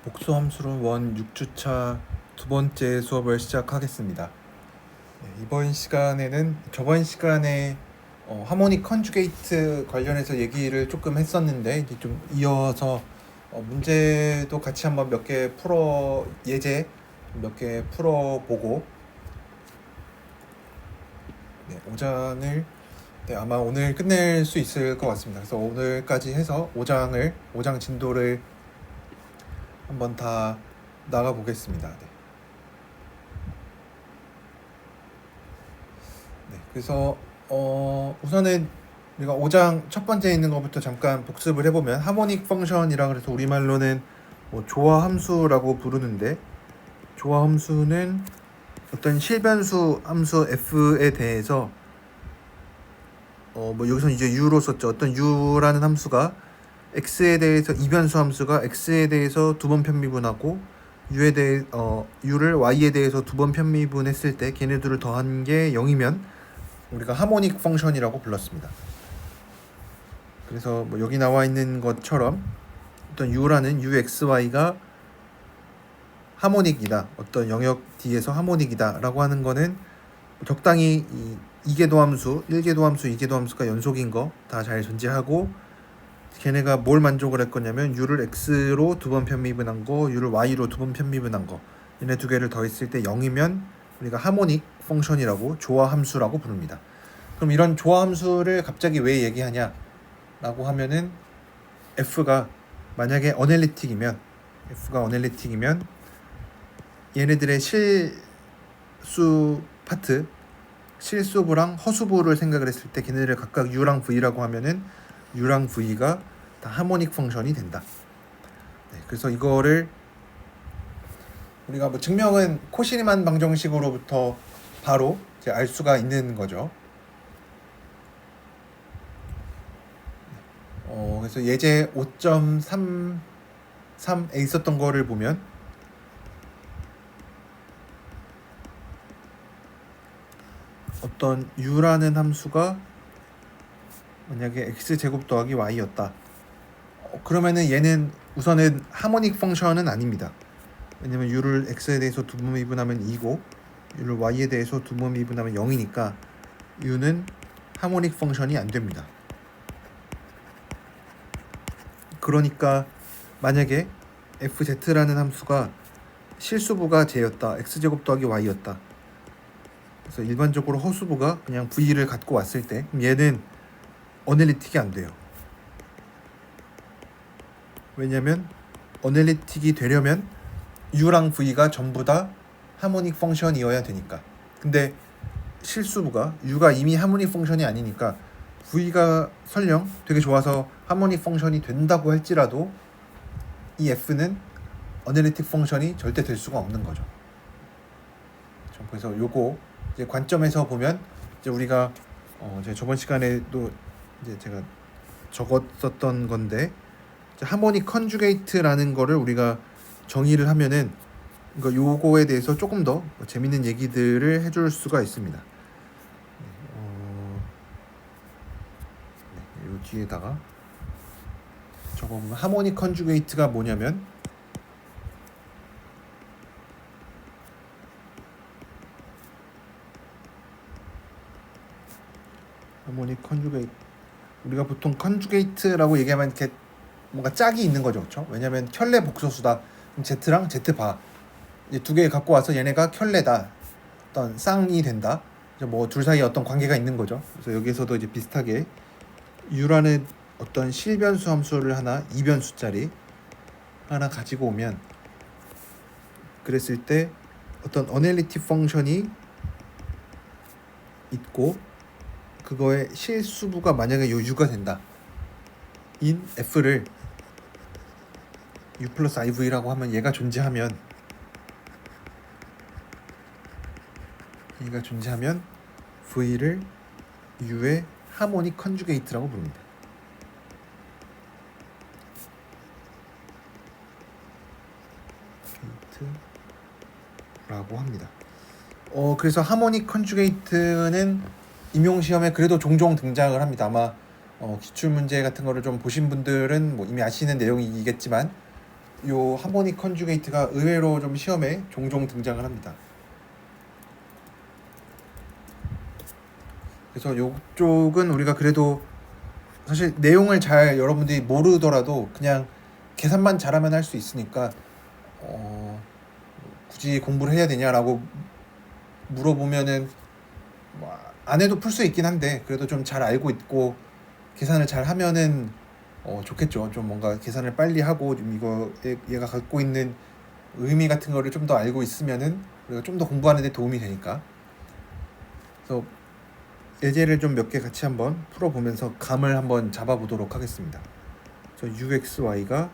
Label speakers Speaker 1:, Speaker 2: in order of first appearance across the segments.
Speaker 1: 복수함수론 원 6주차 두 번째 수업을 시작하겠습니다. 이번 시간에는 저번 시간에 하모닉 컨주게이트 관련해서 얘기를 조금 했었는데 이제 좀 이어서 문제도 같이 한번 몇 개 예제 몇 개 풀어보고 5장을 아마 오늘 끝낼 수 있을 것 같습니다. 그래서 오늘까지 해서 5장 진도를 한번 다 나가 보겠습니다. 그래서 우선은 우리가 5장 첫 번째 있는 것부터 잠깐 복습을 해보면 하모닉 펑션이라 그래서 우리말로는 조화 함수라고 부르는데, 조화 함수는 어떤 실변수 함수 f에 대해서 여기서 이제 u로 썼죠. 어떤 u라는 함수가 x에 대해서 이변수 함수가 x에 대해서 두 번 편미분하고 u를 y에 대해서 두 번 편미분했을 때 걔네들을 더한 게 0이면 우리가 하모닉 펑션이라고 불렀습니다. 그래서 여기 나와 있는 것처럼 어떤 u라는 uxy가 하모닉이다, 어떤 영역 D에서 하모닉이다 라고 하는 거는 적당히 이 이계도함수, 1계도함수, 2계도함수가 연속인 거 다 잘 존재하고, 걔네가 뭘 만족을 했거냐면 u를 x로 두 번 편미분한 거, u를 y로 두 번 편미분한 거, 얘네 두 개를 더했을 때 0이면 우리가 하모닉 펑션이라고, 조화함수라고 부릅니다. 그럼 이런 조화함수를 갑자기 왜 얘기하냐 라고 하면은 f가 만약에 어널리틱이면 얘네들의 실수 파트, 실수부랑 허수부를 생각을 했을 때 걔네들을 각각 u랑 v라고 하면은 u랑 v가 다 하모닉 펑션이 된다. 그래서 이거를 우리가 증명은 코시리만 방정식으로부터 바로 이제 알 수가 있는 거죠. 그래서 예제 5.33에 있었던 거를 보면 어떤 u라는 함수가 만약에 x제곱 더하기 y였다. 그러면은 얘는 우선은 하모닉 펑션은 아닙니다. 왜냐면 u를 x에 대해서 두 번 미분하면 2고 u를 y에 대해서 두 번 미분하면 0이니까 u는 하모닉 펑션이 안 됩니다. 그러니까 만약에 fz라는 함수가 실수부가 j였다, x제곱 더하기 y였다. 그래서 일반적으로 허수부가 그냥 v를 갖고 왔을 때 얘는 어널리틱이 안 돼요. 왜냐면 어널리틱이 되려면 u랑 v가 전부 다 하모닉 펑션이어야 되니까. 근데 실수부가 u가 이미 하모닉 펑션이 아니니까 v가 설령 되게 좋아서 하모닉 펑션이 된다고 할지라도 이 f는 어널리틱 펑션이 절대 될 수가 없는 거죠. 그래서 요거 이제 관점에서 보면 이제 우리가 이제 저번 시간에도 이제 제가 적었었던 건데, 하모닉 컨주게이트라는 거를 우리가 정의를 하면은 요거에 대해서 조금 더 재밌는 얘기들을 해줄 수가 있습니다. 요 뒤에다가 적어보면 하모닉 컨주게이트가 뭐냐면 하모닉 컨주게이트, 우리가 보통 컨주게이트라고 얘기하면 이렇게 뭔가 짝이 있는 거죠, 그렇죠? 왜냐하면 켤레 복소수다. Z랑 Z바 두 개 갖고 와서 얘네가 켤레다, 어떤 쌍이 된다. 뭐 둘 사이에 어떤 관계가 있는 거죠. 그래서 여기서도 이제 비슷하게 u라는 어떤 실변수 함수를 하나, 이변수짜리 하나 가지고 오면, 그랬을 때 어떤 어널리틱 펑션이 있고 그거의 실수부가 만약에 요 u가 된다. 인 f를 u 플러스 iv라고 하면 얘가 존재하면 v를 u의 하모닉 컨주게이트라고 부릅니다. 라고 합니다. 그래서 하모닉 컨주게이트는 임용 시험에 그래도 종종 등장을 합니다. 아마 기출 문제 같은 거를 좀 보신 분들은 이미 아시는 내용이겠지만 요 하모닉 컨주게이트가 의외로 좀 시험에 종종 등장을 합니다. 그래서 요쪽은 우리가 그래도 사실 내용을 잘 여러분들이 모르더라도 그냥 계산만 잘하면 할 수 있으니까 굳이 공부를 해야 되냐라고 물어보면은 뭐 안 해도 풀 수 있긴 한데 그래도 좀 잘 알고 있고 계산을 잘 하면은 좋겠죠. 좀 뭔가 계산을 빨리 하고 좀 이거 얘가 갖고 있는 의미 같은 거를 좀 더 알고 있으면은 우리가 좀 더 공부하는 데 도움이 되니까. 그래서 예제를 좀 몇 개 같이 한번 풀어보면서 감을 한번 잡아보도록 하겠습니다. uxy가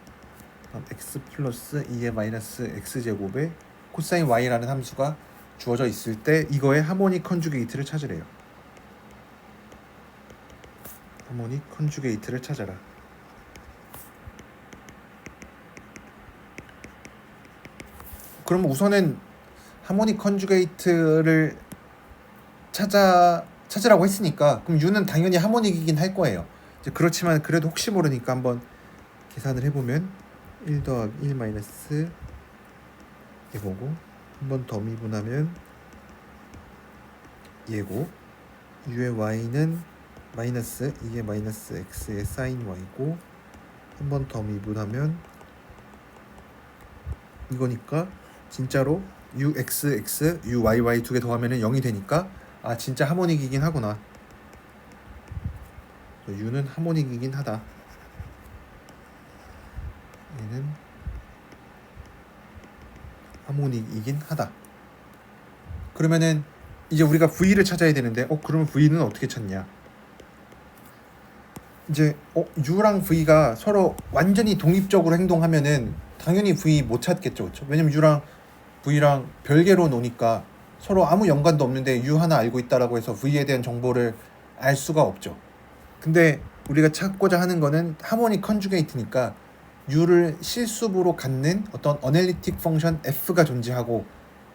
Speaker 1: x 플러스 2의 마이너스 x제곱에 코사인 y라는 함수가 주어져 있을 때 이거의 하모닉 컨주게이트를 찾으래요. 하모닉 컨주게이트를 찾아라. 그럼 우선은 하모닉 컨주게이트를 찾으라고 했으니까 그럼 u는 당연히 하모닉이긴 할 거예요. 이제 그렇지만 그래도 혹시 모르니까 한번 계산을 해보면 1 더하기 1 마이너스 얘거고 한 번 더 미분하면 얘고 u의 y는 마이너스 2의 마이너스 x의 사인 y고 한 번 더 미분하면 이거니까 진짜로 uxx, uyy 두 개 더하면 0이 되니까 아 진짜 하모닉이긴 하구나. u는 하모닉이긴 하다. 얘는 하모닉이긴 하다. 그러면은 이제 우리가 v를 찾아야 되는데 그러면 v는 어떻게 찾냐? 이제 u랑 v가 서로 완전히 독립적으로 행동하면은 당연히 v 못 찾겠죠, 그렇죠? 왜냐면 u랑 v랑 별개로 노니까 서로 아무 연관도 없는데 u 하나 알고 있다라고 해서 v에 대한 정보를 알 수가 없죠. 근데 우리가 찾고자 하는 거는 하모닉 컨주게이트니까 u를 실수부로 갖는 어떤 어널리틱 펑션 f가 존재하고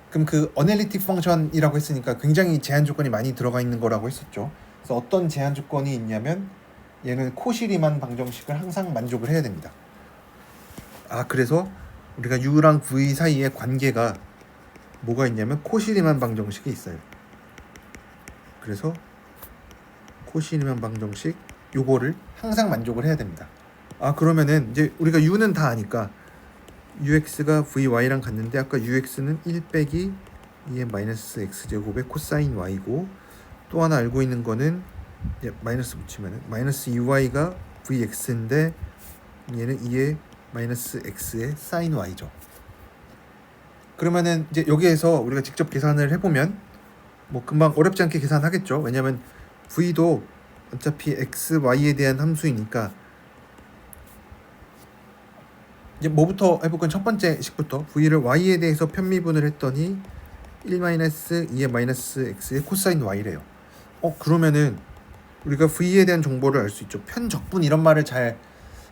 Speaker 1: 그럼 그 어널리틱 펑션이라고 했으니까 굉장히 제한 조건이 많이 들어가 있는 거라고 했었죠. 그래서 어떤 제한 조건이 있냐면 얘는 코시리만 방정식을 항상 만족을 해야 됩니다. 그래서 우리가 u랑 v 사이의 관계가 뭐가 있냐면 코시리만 방정식이 있어요. 그래서 코시리만 방정식 요거를 항상 만족을 해야 됩니다. 그러면은 이제 우리가 u는 다 아니까 ux가 vy랑 같는데 아까 ux는 1 빼기 2의 마이너스 x제곱의 코사인 y고 또 하나 알고 있는 거는 마이너스 붙이면은 마이너스 2y가 vx인데 얘는 2의 마이너스 x의 사인 y죠. 그러면은 이제 여기에서 우리가 직접 계산을 해보면 뭐 금방 어렵지 않게 계산하겠죠. 왜냐면 v도 어차피 x, y에 대한 함수이니까 이제 뭐부터 해볼까요? 첫 번째 식부터 v를 y에 대해서 편미분을 했더니 1-2의 마이너스 x의 코사인 y래요. 그러면은 우리가 v에 대한 정보를 알 수 있죠. 편적분 이런 말을 잘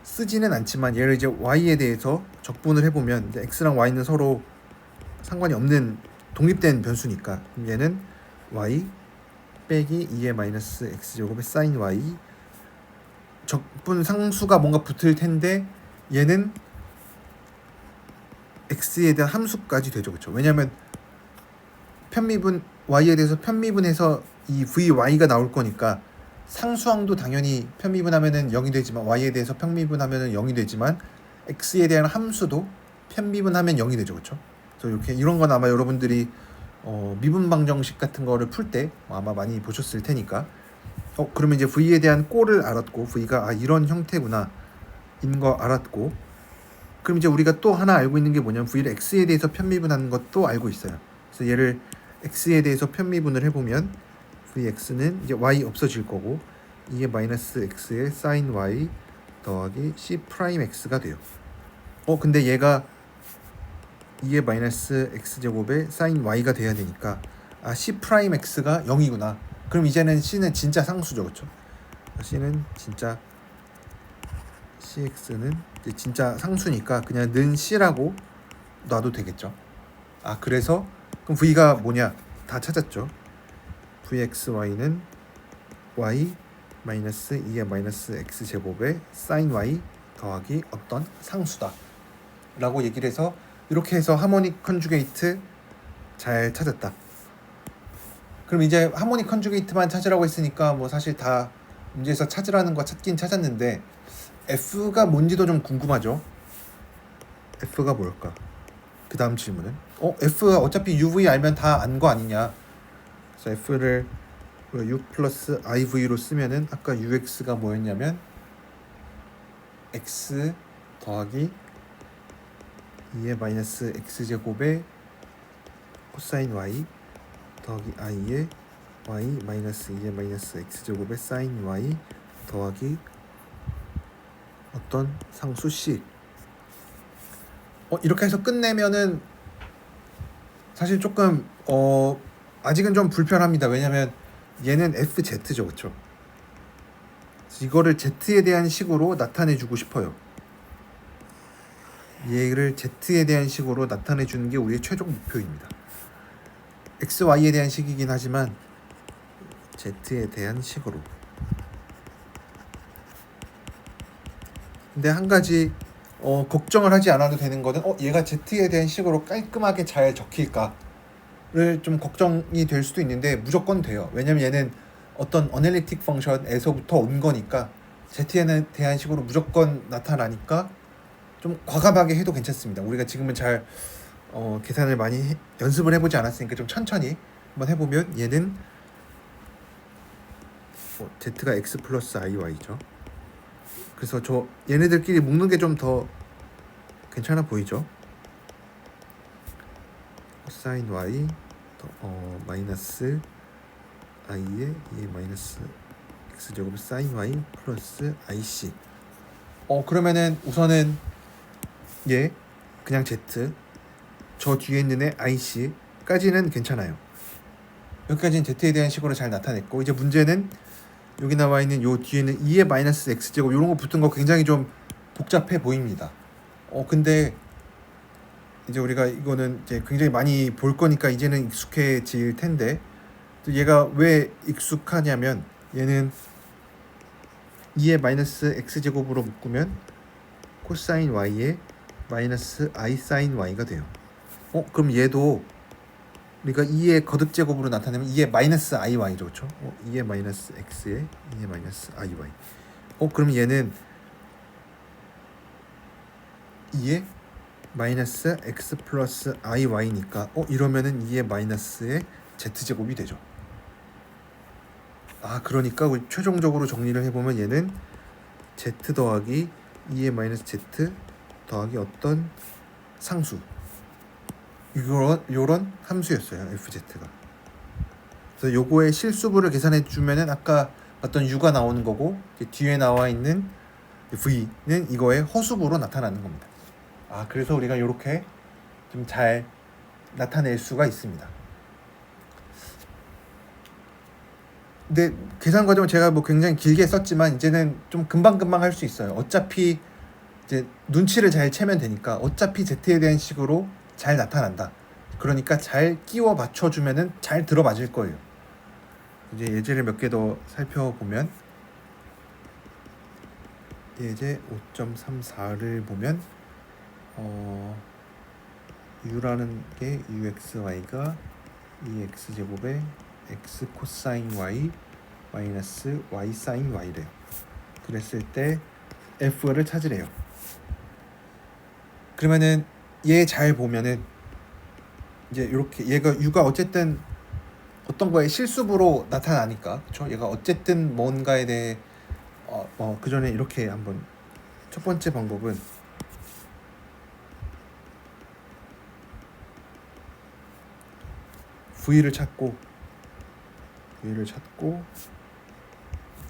Speaker 1: 쓰지는 않지만 얘를 이제 y에 대해서 적분을 해보면 이제 x랑 y는 서로 상관이 없는 독립된 변수니까 얘는 y 빼기 2의 마이너스 x제곱의 사인 y 적분 상수가 뭔가 붙을 텐데 얘는 x에 대한 함수까지 되죠. 그렇죠? 왜냐면 편미분 y에 대해서 편미분해서 이 vy가 나올 거니까 상수항도 당연히 편미분하면은 0이 되지만 y에 대해서 편미분하면은 0이 되지만 x에 대한 함수도 편미분하면 0이 되죠. 그렇죠? 그래서 이렇게 이런 건 아마 여러분들이 미분 방정식 같은 거를 풀 때 아마 많이 보셨을 테니까 그러면 이제 v에 대한 꼴을 알았고 v가 이런 형태구나 인 거 알았고 그럼 이제 우리가 또 하나 알고 있는 게 뭐냐면 v를 x에 대해서 편미분하는 것도 알고 있어요. 그래서 얘를 x에 대해서 편미분을 해보면 vx는 이제 y 없어질 거고 2의 마이너스 x의 사인 y 더하기 c 프라임 x가 돼요. 근데 얘가 2의 마이너스 x제곱의 사인 y가 돼야 되니까 c 프라임 x가 0이구나. 그럼 이제는 c는 진짜 상수죠. 그렇죠? c는 진짜 cx는 진짜 상수니까 그냥 는 c라고 놔도 되겠죠. 그래서 그럼 v가 뭐냐 다 찾았죠. vxy는 y 마이너스 2의 마이너스 x제곱의 사인 y 더하기 어떤 상수다. 라고 얘기를 해서 이렇게 해서 하모닉 컨주게이트 잘 찾았다. 그럼 이제 하모닉 컨주게이트만 찾으라고 했으니까 뭐 사실 다 문제에서 찾으라는 거 찾긴 찾았는데 F가 뭔지도 좀 궁금하죠. F가 뭘까? 그 다음 질문은 F가 어차피 UV 알면 다 안 거 아니냐. 그래서 F를 U 플러스 IV로 쓰면은 아까 UX가 뭐였냐면 X 더하기 2의 마이너스 X제곱의 코사인 Y 더하기 I의 Y 마이너스 2의 마이너스 X제곱의 사인 Y 더하기 어떤 상수 C. 이렇게 해서 끝내면은 사실 조금 아직은 좀 불편합니다. 왜냐면 얘는 FZ죠, 그렇죠? 이거를 Z에 대한 식으로 나타내주고 싶어요. 얘를 Z에 대한 식으로 나타내주는 게 우리의 최종 목표입니다. X, Y에 대한 식이긴 하지만 Z에 대한 식으로. 근데 한 가지 걱정을 하지 않아도 되는 거는 얘가 Z에 대한 식으로 깔끔하게 잘 적힐까를 좀 걱정이 될 수도 있는데 무조건 돼요. 왜냐면 얘는 어떤 어널리틱 펑션에서부터 온 거니까 Z에 대한 식으로 무조건 나타나니까 좀 과감하게 해도 괜찮습니다. 우리가 지금은 잘 계산을 많이 연습을 해보지 않았으니까 좀 천천히 한번 해보면 얘는 Z가 X 플러스 IY죠. 그래서 저 얘네들끼리 묶는 게 좀 더 괜찮아 보이죠. 사인 Y 마이너스 I의 2 마이너스 X제곱 사인 Y 플러스 IC. 그러면은 우선은 얘 그냥 Z 저 뒤에 있는 애 IC까지는 괜찮아요. 여기까지는 Z에 대한 식으로 잘 나타냈고 이제 문제는 여기 나와 있는 요 뒤에는 2의 마이너스 X제곱 이런 거 붙은 거 굉장히 좀 복잡해 보입니다. 근데 이제 우리가 이거는 이제 굉장히 많이 볼 거니까 이제는 익숙해질 텐데 또 얘가 왜 익숙하냐면 얘는 2의 마이너스 X제곱으로 묶으면 코사인 Y의 마이너스 I 사인 Y가 돼요. 그럼 얘도 우리가 2의 거듭제곱으로 나타내면 2의 마이너스 IY죠, 그렇죠? 2의 마이너스 X에 2의 마이너스 IY. 그럼 얘는 2의 마이너스 X 플러스 IY니까 이러면은 2의 마이너스의 Z제곱이 되죠. 그러니까 우리 최종적으로 정리를 해보면 얘는 Z 더하기 2의 마이너스 Z 더하기 어떤 상수 요런 함수였어요. FZ가. 그래서 요거의 실수부를 계산해 주면은 아까 어떤 U가 나오는 거고 뒤에 나와 있는 V는 이거의 허수부로 나타나는 겁니다. 그래서 우리가 이렇게 좀 잘 나타낼 수가 있습니다. 근데 계산 과정을 제가 뭐 굉장히 길게 썼지만 이제는 좀 금방금방 할 수 있어요. 어차피 이제 눈치를 잘 채면 되니까 어차피 Z에 대한 식으로 잘 나타난다. 그러니까 잘 끼워 맞춰주면은 잘 들어맞을 거예요. 이제 예제를 몇 개 더 살펴보면 예제 5.34를 보면 U라는 게 UXY가 2X제곱에 X 코사인 Y 마이너스 Y 사인 Y래요. 그랬을 때 F를 찾으래요. 그러면은 얘 잘 보면은 이제 이렇게 얘가 U가 어쨌든 어떤 거에 실수부로 나타나니까 그렇죠? 얘가 어쨌든 뭔가에 대해 그 전에 이렇게 한번 첫 번째 방법은 V를 찾고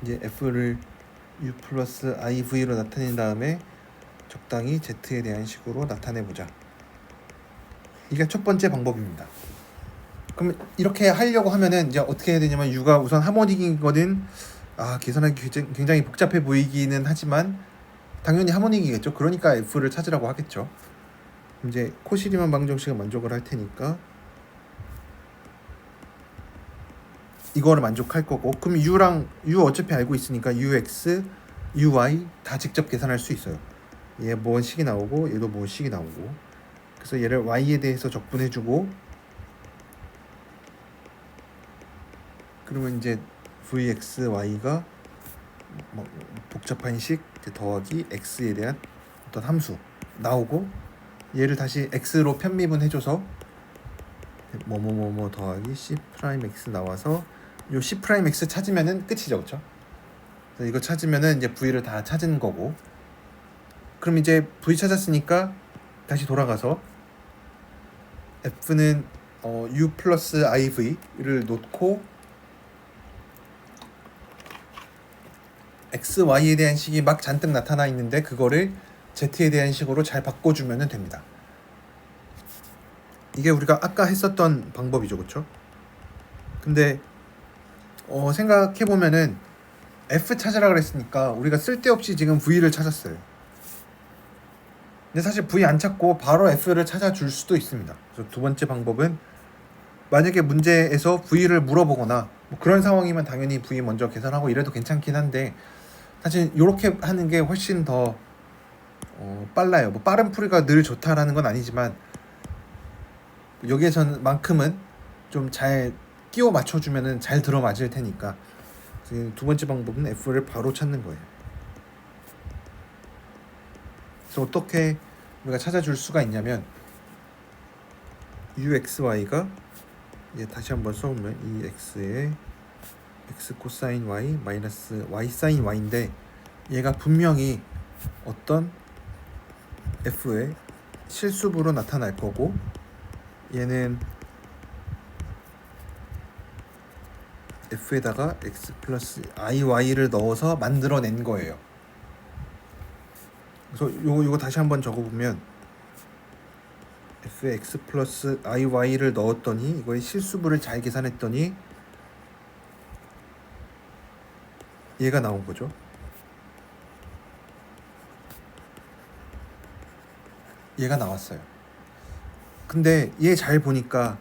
Speaker 1: 이제 F를 U 플러스 IV로 나타낸 다음에 적당히 Z에 대한 식으로 나타내보자. 이게 첫 번째 방법입니다. 그럼 이렇게 하려고 하면은 이제 어떻게 해야 되냐면 U가 우선 하모닉이거든. 계산하기 굉장히 복잡해 보이기는 하지만 당연히 하모닉이겠죠. 그러니까 F를 찾으라고 하겠죠. 이제 코시리만 방정식을 만족을 할 테니까 이거를 만족할 거고, 그럼 U 어차피 알고 있으니까 UX, UI 다 직접 계산할 수 있어요. 얘 무언식이 나오고 얘도 무언식이 나오고, 그래서 얘를 y에 대해서 적분해주고, 그러면 이제 vxy가 뭐 복잡한 식 더하기 x에 대한 어떤 함수 나오고, 얘를 다시 x로 편미분 해줘서 뭐뭐뭐뭐 더하기 c 프라임 x 나와서 요 c 프라임 x 찾으면은 끝이죠, 그렇죠? 이거 찾으면은 이제 v를 다 찾은 거고, 그럼 이제 v 찾았으니까 다시 돌아가서 f는 u 플러스 iv를 놓고 x, y에 대한 식이 막 잔뜩 나타나 있는데 그거를 z에 대한 식으로 잘 바꿔주면 됩니다. 이게 우리가 아까 했었던 방법이죠, 그렇죠? 근데 생각해보면은 f 찾으라 그랬으니까 우리가 쓸데없이 지금 v를 찾았어요. 근데 사실 v 안 찾고 바로 f를 찾아줄 수도 있습니다. 그래서 두 번째 방법은, 만약에 문제에서 v를 물어보거나 뭐 그런 상황이면 당연히 v 먼저 계산하고 이래도 괜찮긴 한데, 사실 이렇게 하는 게 훨씬 더 빨라요. 뭐 빠른 풀이가 늘 좋다라는 건 아니지만 여기에서만큼은 좀 잘 끼워 맞춰주면은 잘 들어맞을 테니까, 두 번째 방법은 f를 바로 찾는 거예요. 그래서 어떻게 우리가 찾아줄 수가 있냐면, uxy가 이제 다시 한번 써보면 이 x에 x 코사인 y 마이너스 y 사인 y인데, 얘가 분명히 어떤 f의 실수부로 나타날 거고, 얘는 f에다가 x 플러스 iy를 넣어서 만들어낸 거예요. 그래서 요거 다시 한번 적어보면, f에 x 플러스 iy를 넣었더니 이거의 실수부를 잘 계산했더니 얘가 나온 거죠. 얘가 나왔어요. 근데 얘 잘 보니까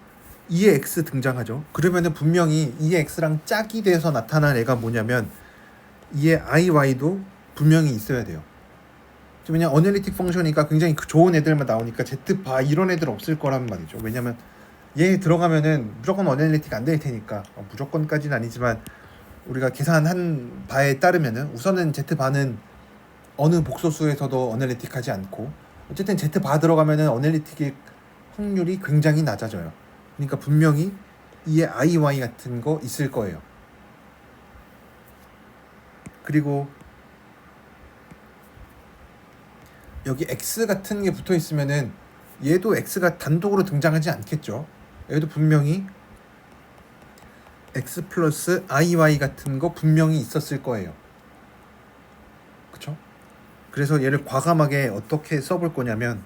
Speaker 1: 2의 x 등장하죠. 그러면은 분명히 2의 x랑 짝이 돼서 나타난 애가 뭐냐면 2의 iy도 분명히 있어야 돼요. 그냥 어널리틱 펑션이니까 굉장히 좋은 애들만 나오니까 z바 이런 애들 없을 거란 말이죠. 왜냐면 얘 들어가면은 무조건 어널리틱 안 될 테니까, 무조건까지는 아니지만 우리가 계산한 바에 따르면은 우선은 z바는 어느 복소수에서도 어널리틱하지 않고, 어쨌든 z바 들어가면은 어널리틱의 확률이 굉장히 낮아져요. 그러니까 분명히 이에 iy 같은 거 있을 거예요. 그리고 여기 x 같은 게 붙어 있으면은 얘도 x가 단독으로 등장하지 않겠죠. 얘도 분명히 x 플러스 iy 같은 거 분명히 있었을 거예요. 그쵸? 그래서 얘를 과감하게 어떻게 써볼 거냐면,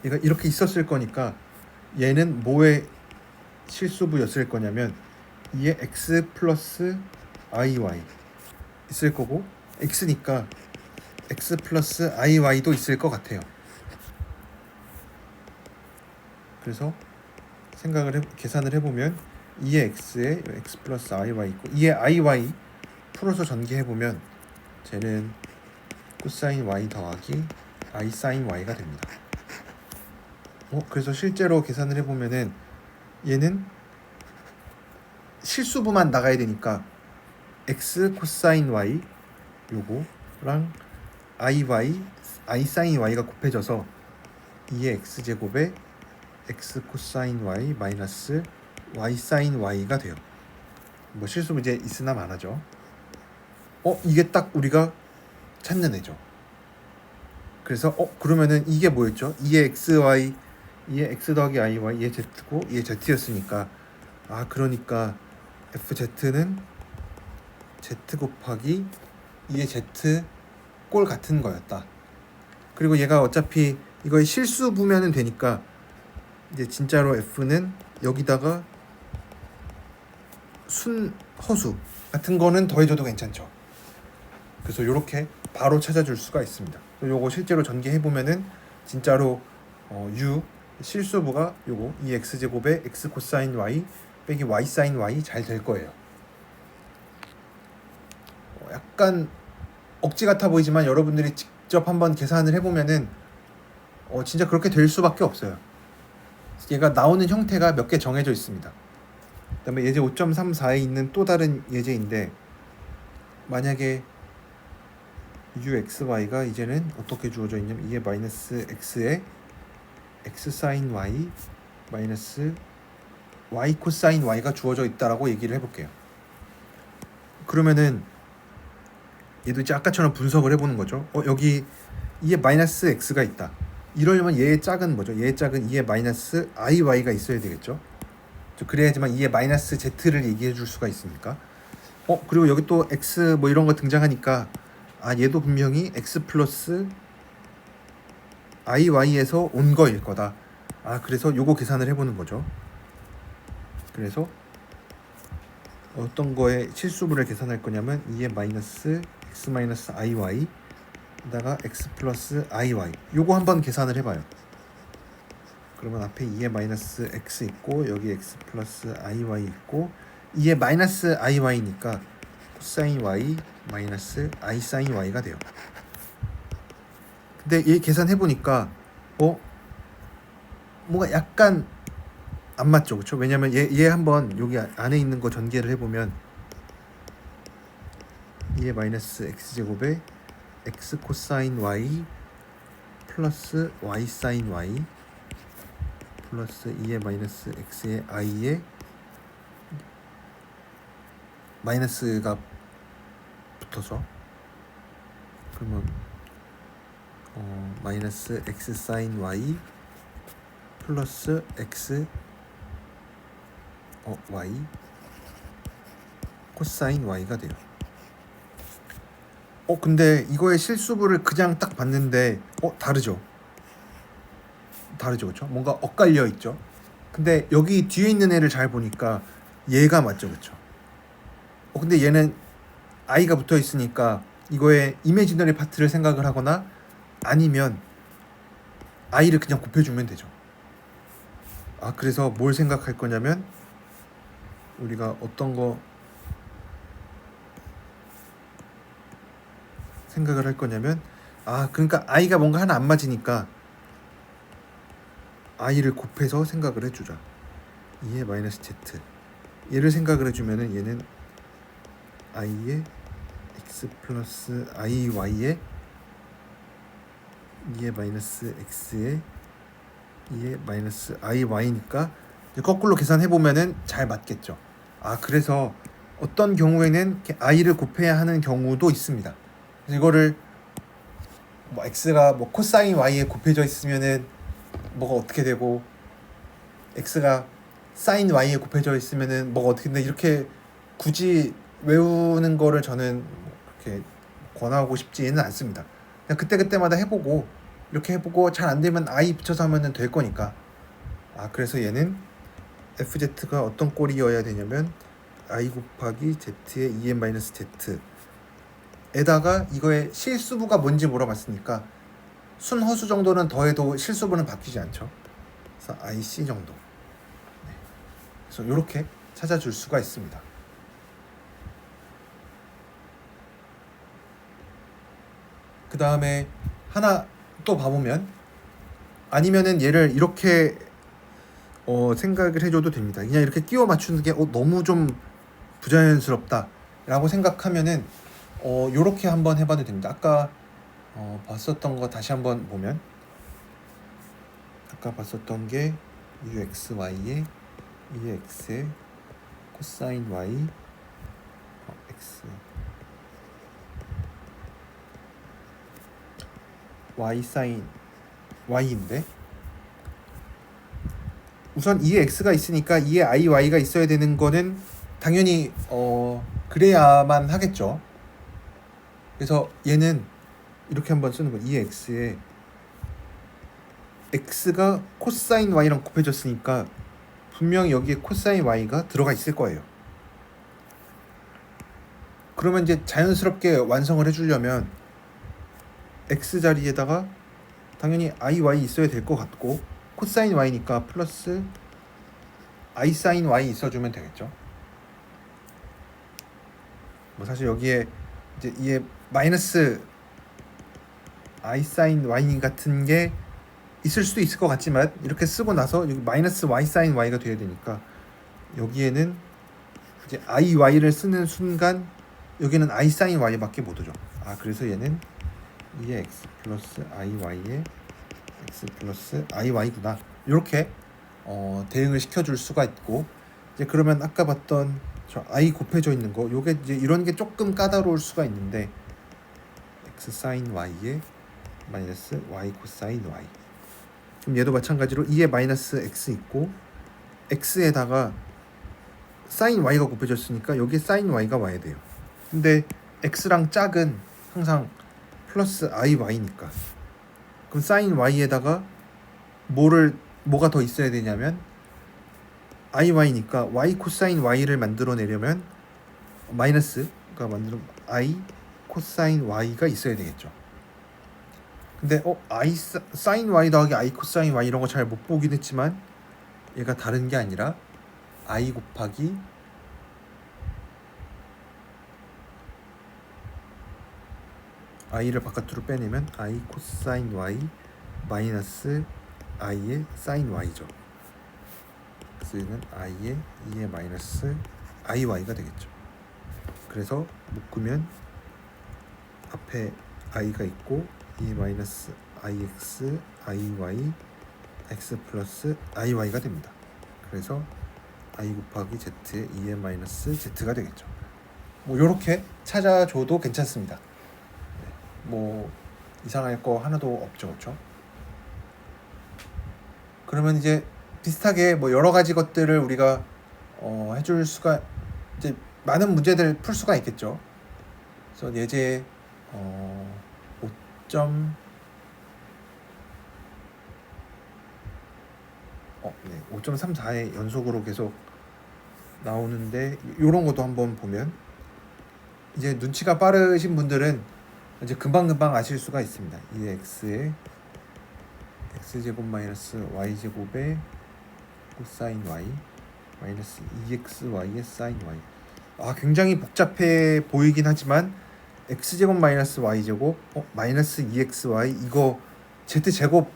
Speaker 1: 얘가 이렇게 있었을 거니까 얘는 뭐의 실수부였을 거냐면 2의 x 플러스 iy 있을 거고, x니까 x 플러스 iy도 있을 것 같아요. 그래서 계산을 해보면 2의 x에 x 플러스 iy 있고, 2의 iy 풀어서 전개해보면 쟤는 코사인 y 더하기 i 사인 y가 됩니다. 그래서 실제로 계산을 해보면은 얘는 실수부만 나가야 되니까 x 코사인 y 요거랑 i 사인 y가 곱해져서 2의 x제곱에 x 코사인 y 마이너스 y 사인 y가 돼요. 뭐 실수 문제 있으나 마나죠. 이게 딱 우리가 찾는 애죠. 그래서 그러면은 이게 뭐였죠? 2의 xy, 2의 x 더하기 iy, 2의 z고 2의 z였으니까, 그러니까 fz는 z 곱하기 2의 z 꼴 같은 거였다. 그리고 얘가 어차피 이거의 실수부면은 되니까 이제 진짜로 f는 여기다가 순허수 같은 거는 더해줘도 괜찮죠. 그래서 이렇게 바로 찾아줄 수가 있습니다. 요거 실제로 전개해보면은 진짜로 u 실수부가 요거 2x제곱에 x 코사인 y 빼기 y 사인 y 잘 될 거예요. 약간 억지 같아 보이지만 여러분들이 직접 한번 계산을 해보면은 진짜 그렇게 될 수밖에 없어요. 얘가 나오는 형태가 몇 개 정해져 있습니다. 그다음에 예제 5.34에 있는 또 다른 예제인데, 만약에 uxy가 이제는 어떻게 주어져 있냐면 2의 마이너스 x에 x 사인 y 마이너스 y 코사인 y가 주어져 있다라고 얘기를 해볼게요. 그러면은 얘도 이제 아까처럼 분석을 해보는 거죠. 여기 2의 마이너스 x가 있다. 이러려면 얘의 짝은 뭐죠? 얘의 짝은 2의 마이너스 iy가 있어야 되겠죠. 그래야지만 2의 마이너스 z를 얘기해 줄 수가 있으니까. 그리고 여기 또 x 뭐 이런 거 등장하니까 얘도 분명히 x 플러스 iy에서 온 거일 거다. 그래서 요거 계산을 해보는 거죠. 그래서 어떤 거에 실수분을 계산할 거냐면 2의 마이너스 x 마이너스 iy 에다가 x 플러스 iy 요거 한번 계산을 해봐요. 그러면 앞에 2의 마이너스 x 있고 여기 x 플러스 iy 있고 2의 마이너스 iy니까 코사인 y 마이너스 i 사인 y가 돼요. 근데 얘 계산해보니까 뭔가 약간 안 맞죠, 그렇죠? 왜냐면 얘 한번 여기 안에 있는 거 전개를 해보면 2의 마이너스 x제곱에 x 코사인 y 플러스 y 사인 y 플러스 2의 마이너스 x의 i에 마이너스가 붙어서 그러면 마이너스 x 사인 y 플러스 x y 코사인 y가 돼요. 근데 이거의 실수부를 그냥 딱 봤는데 다르죠, 그렇죠? 뭔가 엇갈려 있죠. 근데 여기 뒤에 있는 애를 잘 보니까 얘가 맞죠, 그렇죠? 근데 얘는 i가 붙어 있으니까 이거의 이미지너리 파트를 생각을 하거나 아니면 i를 그냥 곱해주면 되죠. 그래서 뭘 생각할 거냐면 우리가 어떤 거 생각을 할 거냐면 그러니까 i가 뭔가 하나 안 맞으니까 i를 곱해서 생각을 해주자. 2의 마이너스 z 얘를 생각을 해주면은 얘는 i의 x 플러스 iy에 2의 마이너스 x에 2의 마이너스 iy니까 거꾸로 계산해보면은 잘 맞겠죠. 그래서 어떤 경우에는 i를 곱해야 하는 경우도 있습니다. 그래서 이거를 뭐 x가 뭐 코사인 y에 곱해져 있으면은 뭐가 어떻게 되고 x가 사인 y에 곱해져 있으면은 뭐가 어떻게 되는데 이렇게 굳이 외우는 거를 저는 그렇게 권하고 싶지는 않습니다. 그냥 그때그때마다 해보고 이렇게 해보고 잘 안되면 i 붙여서 하면 될 거니까. 그래서 얘는 fz가 어떤 꼴이어야 되냐면 i 곱하기 z의 2n 마이너스 z 에다가 이거의 실수부가 뭔지 물어봤으니까 순허수 정도는 더해도 실수부는 바뀌지 않죠. 그래서 ic 정도. 그래서 이렇게 찾아줄 수가 있습니다. 그 다음에 하나 또 봐보면 아니면은 얘를 이렇게 생각을 해줘도 됩니다. 그냥 이렇게 끼워 맞추는 게 너무 좀 부자연스럽다 라고 생각하면은 요렇게 한번 해봐도 됩니다. 아까 봤었던 거 다시 한번 보면 아까 봤었던 게 uxy에 2x의 코사인 y x y 사인 y인데 우선 2의 x가 있으니까 2의 iy가 있어야 되는 거는 당연히 그래야만 하겠죠. 그래서 얘는 이렇게 한번 쓰는 거예요. 2의 x에 x가 코사인 y랑 곱해졌으니까 분명히 여기에 코사인 y가 들어가 있을 거예요. 그러면 이제 자연스럽게 완성을 해주려면 x 자리에다가 당연히 iy 있어야 될 것 같고 코사인 y니까 플러스 i 사인 y 있어주면 되겠죠. 뭐 사실 여기에 이제 이에 마이너스 I 사인 Y 같은 게 있을 수도 있을 것 같지만 이렇게 쓰고 나서 여기 마이너스 Y 사인 Y가 돼야 되니까 여기에는 이제 IY를 쓰는 순간 여기는 I 사인 Y밖에 못 오죠. 그래서 얘는 2의 X 플러스 IY의 X 플러스 IY구나. 이렇게 대응을 시켜줄 수가 있고 이제 그러면 아까 봤던 저 I 곱해져 있는 거 요게 이제 이런 게 조금 까다로울 수가 있는데 X 사인 Y의 마이너스 Y 코사인 Y. 그럼 얘도 마찬가지로 2에 마이너스 X 있고 X에다가 사인 Y가 곱해졌으니까 여기 사인 Y가 와야 돼요. 근데 X랑 짝은 항상 플러스 IY니까 그럼 사인 Y에다가 뭐가 더 있어야 되냐면 IY니까 Y 코사인 Y를 만들어내려면 마이너스가 만들어 I 코사인 Y가 있어야 되겠죠. 근데 I 사인 Y 더하기 I 코사인 Y 이런 거 잘 못 보긴 했지만 얘가 다른 게 아니라 I 곱하기 I를 바깥으로 빼내면 I 코사인 Y 마이너스 I의 사인 Y죠. 그래서 얘는 I의 2의 마이너스 IY가 되겠죠. 그래서 묶으면 앞에 I가 있고 2의 마이너스 IX IY X 플러스 IY가 됩니다. 그래서 I 곱하기 Z의 2의 마이너스 Z가 되겠죠. 뭐 요렇게 찾아줘도 괜찮습니다. 뭐 이상할 거 하나도 없죠, 그렇죠? 그러면 이제 비슷하게 뭐 여러 가지 것들을 우리가 해줄 수가 이제 많은 문제들 풀 수가 있겠죠. 그래서 예제 5.34의 연속으로 계속 나오는데 이런 것도 한번 보면 이제 눈치가 빠르신 분들은 이제 금방금방 아실 수가 있습니다. 이 x의 x제곱 마이너스 y제곱의 코사인 y 마이너스 2xy의 사인 y. 굉장히 복잡해 보이긴 하지만 x제곱 마이너스 y제곱 마이너스 2xy 이거 z제곱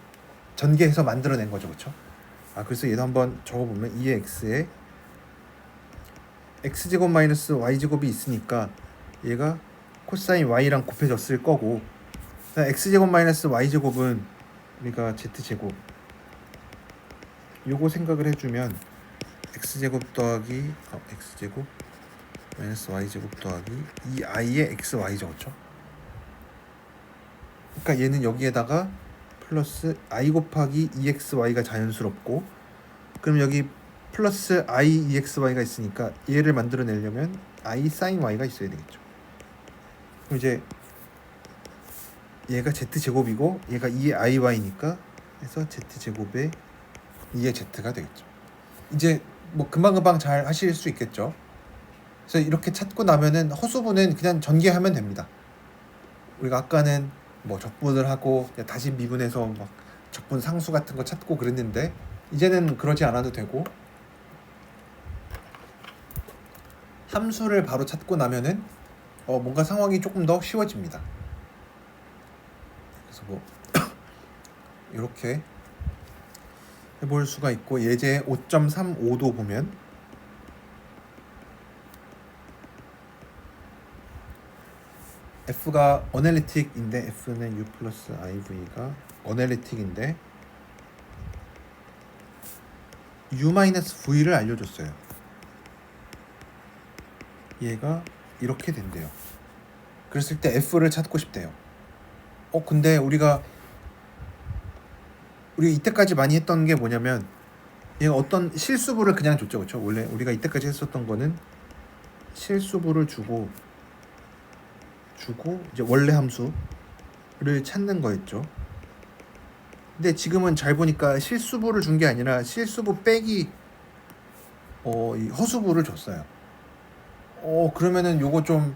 Speaker 1: 전개해서 만들어낸 거죠, 그렇죠? 그래서 얘도 한번 적어보면 2의 x에 x제곱 마이너스 y제곱이 있으니까 얘가 코사인 y랑 곱해졌을 거고 x제곱 마이너스 y제곱은 우리가 z제곱 요거 생각을 해주면 x제곱 더하기 x제곱 마이너스 y제곱 더하기 2i의 xy죠, 그렇죠? 그러니까 얘는 여기에다가 플러스 i 곱하기 2xy가 자연스럽고 그럼 여기 플러스 i 2xy가 있으니까 얘를 만들어내려면 i sin y가 있어야 되겠죠. 그럼 이제 얘가 z제곱이고 얘가 2의 iy니까 해서 z제곱에 2의 z가 되겠죠. 이제 뭐 금방금방 잘 하실 수 있겠죠. 그래서 이렇게 찾고 나면은 허수부는 그냥 전개하면 됩니다. 우리가 아까는 뭐 적분을 하고 다시 미분해서 막 적분 상수 같은 거 찾고 그랬는데 이제는 그러지 않아도 되고 함수를 바로 찾고 나면은 뭔가 상황이 조금 더 쉬워집니다. 그래서 뭐 이렇게 해볼 수가 있고 예제 5.35도 보면 F가 어널리틱인데 F는 U 플러스 IV가 어널리틱인데 U 마이너스 V를 알려줬어요. 얘가 이렇게 된대요. 그랬을 때 F를 찾고 싶대요. 근데 우리가 이때까지 많이 했던 게 뭐냐면 얘가 어떤 실수부를 그냥 줬죠, 그렇죠? 원래 우리가 이때까지 했었던 거는 실수부를 주고 이제 원래 함수를 찾는 거였죠. 근데 지금은 잘 보니까 실수부를 준 게 아니라 실수부 빼기 이 허수부를 줬어요. 그러면은 요거 좀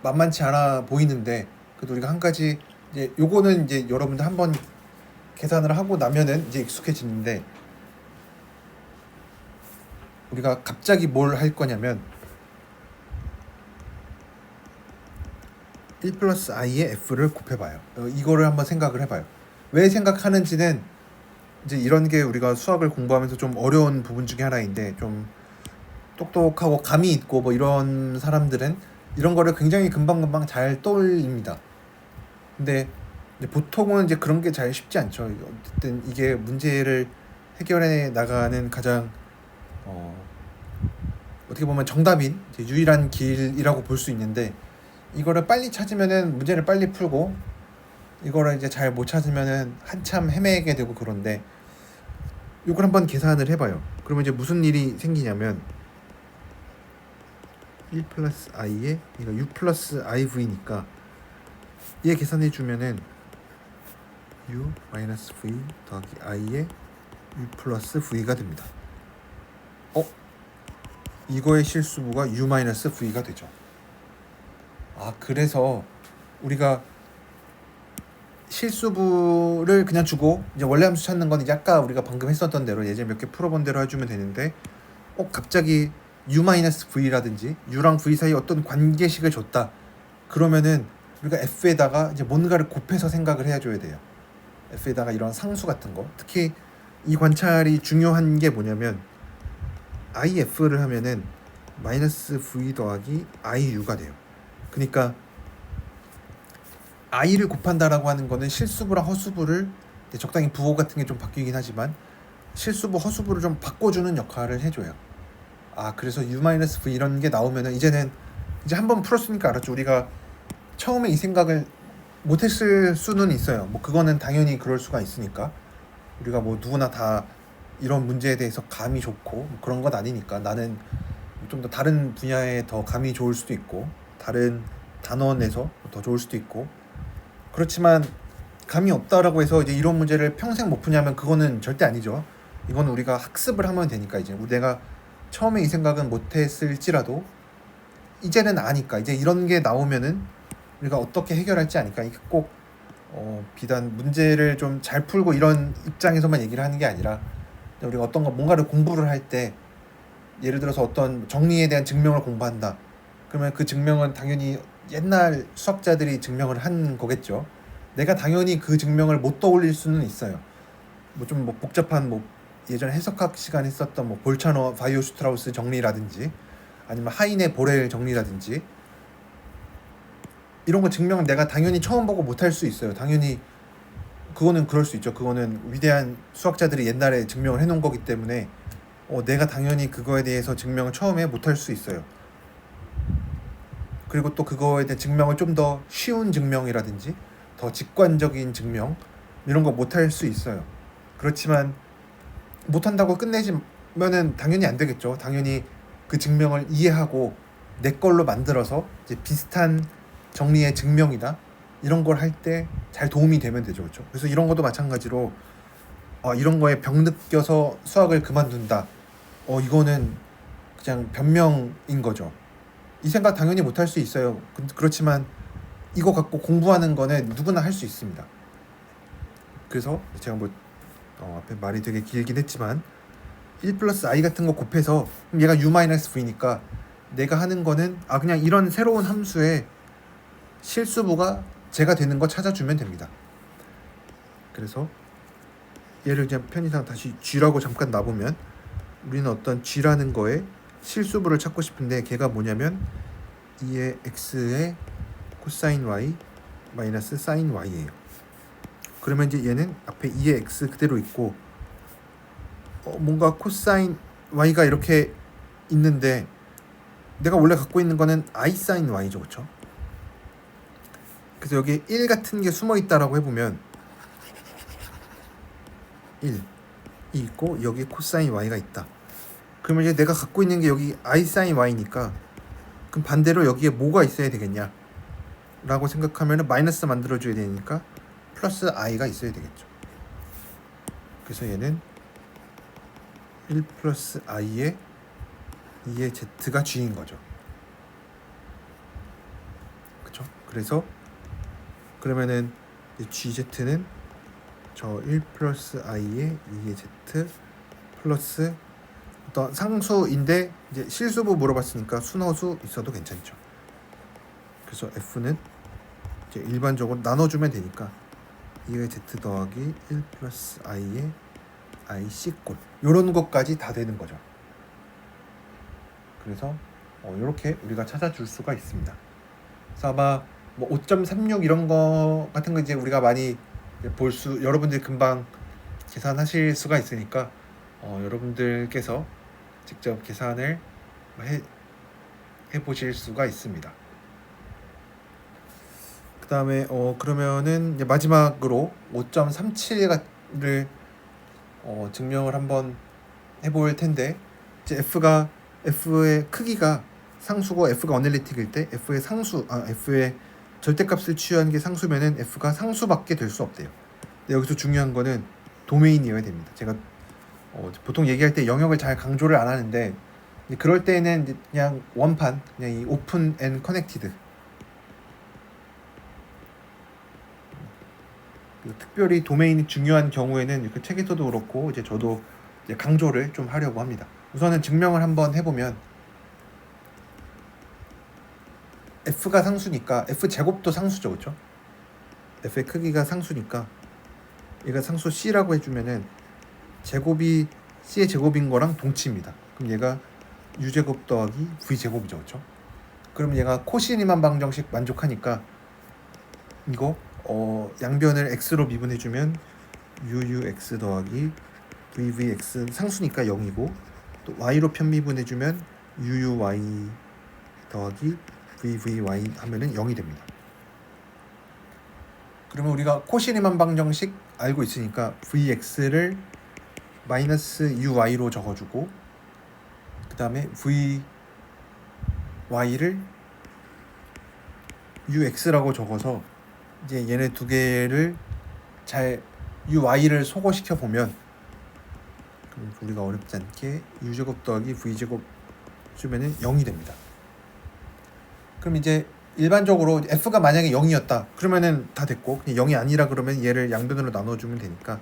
Speaker 1: 만만치 않아 보이는데 그래도 우리가 한 가지 이제 요거는 이제 여러분들 한번 계산을 하고 나면은 이제 익숙해지는데 우리가 갑자기 뭘 할 거냐면 1 플러스 i의 f를 곱해봐요. 이거를 한번 생각을 해봐요. 왜 생각하는지는 이제 이런 게 우리가 수학을 공부하면서 좀 어려운 부분 중에 하나인데, 좀 똑똑하고 감이 있고 뭐 이런 사람들은 이런 거를 굉장히 금방금방 잘 떠올립니다. 근데 이제 보통은 이제 그런 게 잘 쉽지 않죠. 어쨌든 이게 문제를 해결해 나가는 가장 어떻게 보면 정답인 이제 유일한 길이라고 볼 수 있는데, 이거를 빨리 찾으면은 문제를 빨리 풀고, 이거를 이제 잘 못 찾으면은 한참 헤매게 되고. 그런데 이걸 한번 계산을 해봐요. 그러면 이제 무슨 일이 생기냐면 1 플러스 i에 이거 u 플러스 iv니까 얘 계산해 주면은 u 마이너스 v 더하기 i에 u 플러스 v가 됩니다. 이거의 실수부가 u 마이너스 v가 되죠. 그래서 우리가 실수부를 그냥 주고 이제 원래 함수 찾는 건 이제 아까 우리가 방금 했었던 대로 예전에 몇 개 풀어본 대로 해주면 되는데, 갑자기 u-v라든지 u랑 v 사이 어떤 관계식을 줬다 그러면은 우리가 f에다가 이제 뭔가를 곱해서 생각을 해줘야 돼요. f에다가 이런 상수 같은 거, 특히 이 관찰이 중요한 게 뭐냐면 if를 하면은 마이너스 v 더하기 iu가 돼요. 그러니까 i를 곱한다라고 하는 거는 실수부랑 허수부를 적당히 부호 같은 게 좀 바뀌긴 하지만 실수부 허수부를 좀 바꿔주는 역할을 해줘요. 그래서 u-v 이런 게 나오면은 이제는 이제 한번 풀었으니까 알았죠. 우리가 처음에 이 생각을 못했을 수는 있어요. 뭐 그거는 당연히 그럴 수가 있으니까, 우리가 뭐 누구나 다 이런 문제에 대해서 감이 좋고 뭐 그런 건 아니니까. 나는 좀 더 다른 분야에 더 감이 좋을 수도 있고 다른 단원에서 더 좋을 수도 있고, 그렇지만 감이 없다라고 해서 이제 이런 문제를 평생 못 푸냐면 그거는 절대 아니죠. 이건 우리가 학습을 하면 되니까, 이제 내가 처음에 이 생각은 못했을지라도 이제는 아니까, 이제 이런 게 나오면은 우리가 어떻게 해결할지 아니까. 이게 꼭 비단 문제를 좀 잘 풀고 이런 입장에서만 얘기를 하는 게 아니라, 우리가 어떤 거 뭔가를 공부를 할 때 예를 들어서 어떤 정리에 대한 증명을 공부한다 그러면 그 증명은 당연히 옛날 수학자들이 증명을 한 거겠죠. 내가 당연히 그 증명을 못 떠올릴 수는 있어요. 뭐 좀 뭐 복잡한 뭐 예전에 해석학 시간에 썼던 뭐 볼차너 바이오슈트라우스 정리라든지 아니면 하인의 보렐 정리라든지 이런 거 증명은 내가 당연히 처음 보고 못할 수 있어요. 당연히 그거는 그럴 수 있죠. 그거는 위대한 수학자들이 옛날에 증명을 해놓은 거기 때문에 내가 당연히 그거에 대해서 증명을 처음에 못할 수 있어요. 그리고 또 그거에 대한 증명을 좀 더 쉬운 증명이라든지 더 직관적인 증명 이런 거 못할 수 있어요. 그렇지만 못한다고 끝내지면은 당연히 안 되겠죠. 당연히 그 증명을 이해하고 내 걸로 만들어서 이제 비슷한 정리의 증명이다 이런 걸 할 때 잘 도움이 되면 되죠. 그렇죠? 그래서 이런 것도 마찬가지로 이런 거에 병 느껴서 수학을 그만둔다. 이거는 그냥 변명인 거죠. 이 생각 당연히 못할 수 있어요. 그렇지만 이거 갖고 공부하는 거는 누구나 할 수 있습니다. 그래서 제가 뭐 앞에 말이 되게 길긴 했지만 1 플러스 i 같은 거 곱해서 그럼 얘가 u-v니까 내가 하는 거는 그냥 이런 새로운 함수의 실수부가 제가 되는 거 찾아주면 됩니다. 그래서 얘를 그냥 편의상 다시 g라고 잠깐 놔보면 우리는 어떤 g라는 거에 실수부를 찾고 싶은데 걔가 뭐냐면 2의 x의 코사인 y 마이너스 사인 y예요. 그러면 이제 얘는 앞에 2의 x 그대로 있고 뭔가 코사인 y가 이렇게 있는데 내가 원래 갖고 있는 거는 i 사인 y죠. 그렇죠? 그래서 여기 1 같은 게 숨어 있다라고 해보면 1이 있고 여기 코사인 y가 있다. 그러면 이제 내가 갖고 있는 게 여기 i 사인 y니까 그럼 반대로 여기에 뭐가 있어야 되겠냐 라고 생각하면 마이너스 만들어줘야 되니까 플러스 i가 있어야 되겠죠. 그래서 얘는 1 플러스 i에 2의 z가 g인 거죠. 그쵸? 그래서 그러면은 gz는 저 1 플러스 i에 2의 z 플러스 어떤 상수인데 이제 실수부 물어봤으니까 순허수 있어도 괜찮죠. 그래서 f는 이제 일반적으로 나눠주면 되니까 2의 z 더하기 1 플러스 i의 i c꼴 요런 것까지 다 되는 거죠. 그래서 이렇게 우리가 찾아줄 수가 있습니다. 그래서 아마 뭐 5.36 이런 거 같은 거 이제 우리가 많이 여러분들이 금방 계산하실 수가 있으니까 여러분들께서 직접 계산을 해 보실 수가 있습니다. 그 다음에 그러면은 이제 마지막으로 5.37을 증명을 한번 해볼 텐데, 이제 F의 크기가 상수고 F가 어널리틱일 때 F의 절대값을 취한 게 상수면은 F가 상수밖에 될 수 없대요. 근데 여기서 중요한 거는 도메인이어야 됩니다. 제가 보통 얘기할 때 영역을 잘 강조를 안 하는데, 그럴 때는 그냥 원판, 그냥 이 오픈 앤 커넥티드, 특별히 도메인이 중요한 경우에는 이렇게 책에서도 그렇고 이제 저도 이제 강조를 좀 하려고 합니다. 우선은 증명을 한번 해보면 F가 상수니까 F 제곱도 상수죠, 그렇죠? F의 크기가 상수니까 얘가 상수 C라고 해주면은 제곱이 C의 제곱인 거랑 동치입니다. 그럼 얘가 U제곱 더하기 V제곱이죠, 그렇죠? 그럼 얘가 코시니만 방정식 만족하니까 이거 양변을 x로 미분해주면 UUX 더하기 VVX 상수니까 0이고, 또 y로 편미분해주면 UUY 더하기 VVY 하면은 0이 됩니다. 그러면 우리가 코시리만 방정식 알고 있으니까 VX를 마이너스 UY로 적어주고, 그 다음에 VY를 UX라고 적어서 이제 얘네 두 개를 잘 UY를 소거시켜 보면 우리가 어렵지 않게 U제곱 더하기 V제곱 주면은 0이 됩니다. 그럼 이제 일반적으로 F가 만약에 0이었다 그러면은 다 됐고, 0이 아니라 그러면 얘를 양변으로 나눠주면 되니까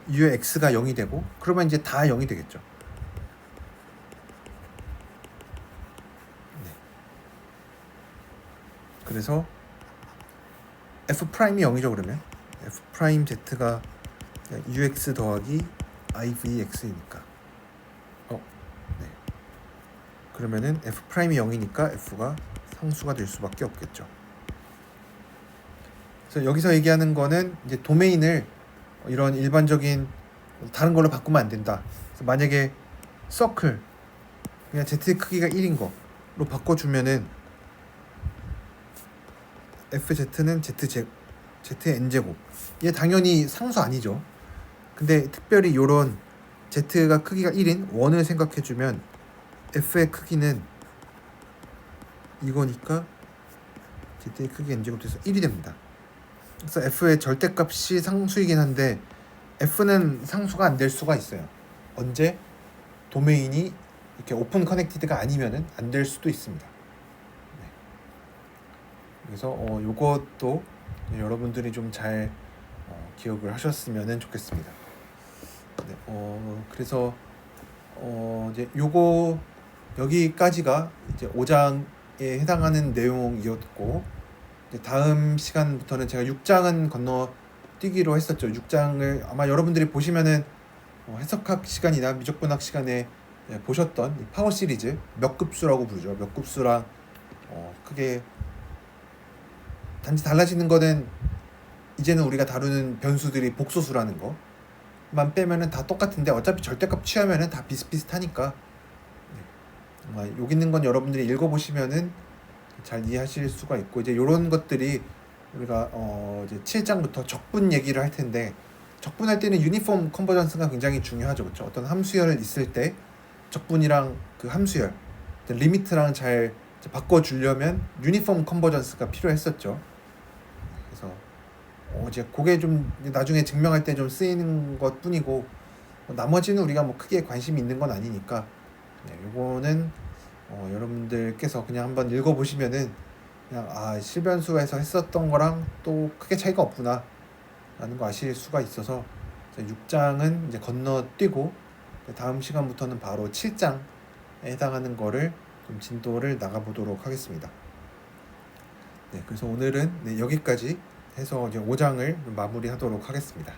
Speaker 1: U의 X가 0이 되고, 그러면 이제 다 0이 되겠죠. 네. 그래서 F'이 0이죠. 그러면 F'Z가 UX 더하기 IVX이니까 네. 그러면은 F'이 0이니까 F가 상수가 될 수밖에 없겠죠. 그래서 여기서 얘기하는 거는 이제 도메인을 이런 일반적인 다른 걸로 바꾸면 안 된다. 그래서 만약에 서클 그냥 Z의 크기가 1인 거로 바꿔주면은 FZ는 Z의 N제곱, 얘 당연히 상수 아니죠. 근데 특별히 요런 Z가 크기가 1인 원을 생각해주면 F의 크기는 이거니까 Z의 크기 N제곱 돼서 1이 됩니다. 그래서 F의 절대값이 상수이긴 한데 F는 상수가 안 될 수가 있어요. 언제? 도메인이 이렇게 오픈 커넥티드가 아니면은 안 될 수도 있습니다. 네. 그래서 요것도 여러분들이 좀 잘 기억을 하셨으면 좋겠습니다. 네, 그래서 이제 요거 여기까지가 이제 5장에 해당하는 내용이었고, 이제 다음 시간부터는 제가 6장은 건너뛰기로 했었죠. 6장을 아마 여러분들이 보시면은 해석학 시간이나 미적분학 시간에 보셨던 파워 시리즈 몇 급수라고 부르죠. 몇 급수랑 크게 단지 달라지는 거는 이제는 우리가 다루는 변수들이 복소수라는 거만 빼면은 다 똑같은데 어차피 절대값 취하면은 다 비슷비슷하니까 여기 있는 건 여러분들이 읽어보시면은 잘 이해하실 수가 있고, 이제 이런 것들이 우리가 이제 7장부터 적분 얘기를 할 텐데, 적분할 때는 유니폼 컨버전스가 굉장히 중요하죠, 그렇죠? 어떤 함수열 있을 때 적분이랑 그 함수열 리미트랑 잘 바꿔주려면 유니폼 컨버전스가 필요했었죠. 그래서 이제 그게 좀 나중에 증명할 때 좀 쓰이는 것 뿐이고, 나머지는 우리가 뭐 크게 관심이 있는 건 아니니까 요거는 여러분들께서 그냥 한번 읽어보시면은 그냥 실변수에서 했었던 거랑 또 크게 차이가 없구나 라는 거 아실 수가 있어서 6장은 이제 건너뛰고 다음 시간부터는 바로 7장에 해당하는 거를 좀 진도를 나가보도록 하겠습니다. 네, 그래서 오늘은 네, 여기까지 해서 이제 5장을 마무리하도록 하겠습니다.